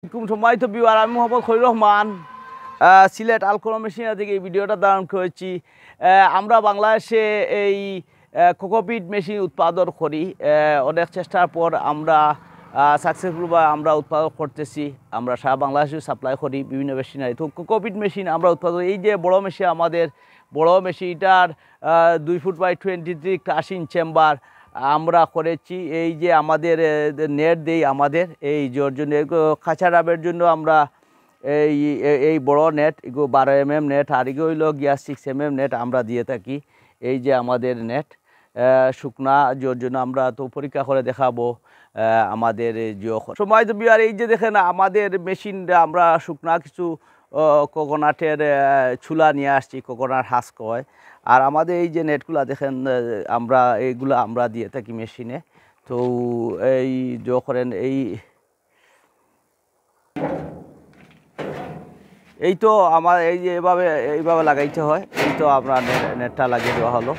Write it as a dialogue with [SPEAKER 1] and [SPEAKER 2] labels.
[SPEAKER 1] সম্মানিত ভিউয়ার, আমি মোহাম্মদ খলিল রহমান, সিলেট আলকোরা মেশিনারি থেকে এই ভিডিওটা ধারণ করেছি। আমরা বাংলাদেশে এই কোকোপিট মেশিন উৎপাদন করি। অনেক চেষ্টার পর আমরা সাকসেসফুল বা আমরা উৎপাদন করতেছি। আমরা সারা বাংলাদেশে সাপ্লাই করি বিভিন্ন মেশিনারি। তো কোকোপিট মেশিন আমরা উৎপাদন, এই যে বড় মেশিন, আমাদের বড় মেশিনটার 2 ফুট বাই 23 ক্রাশিং চেম্বার আমরা করেছি। এই যে আমাদের নেট দেই, আমাদের এই জন্য কাঁচা ডাবের জন্য আমরা এই বড় নেট, এগুলো 12 mm নেট, আর এগুলো হইল গিয়া 6 mm নেট আমরা দিয়ে থাকি। এই যে আমাদের নেট শুকনা জোর জন্য আমরা তো পরীক্ষা করে দেখাবো আমাদের সময় তো বিহার। এই যে দেখেন আমাদের মেশিনটা, আমরা শুকনা কিছু কোকোনাটের ছুলা নিয়ে আসছি, কোকোনাট হাস্ক হয়। আর আমাদের এই যে নেটগুলা দেখেন আমরা এইগুলো আমরা দিয়ে থাকি মেশিনে। তো এই করেন এই তো আমার এই যে এইভাবে লাগাইতে হয়। এই তো আপনার নেটটা লাগিয়ে দেওয়া হলো।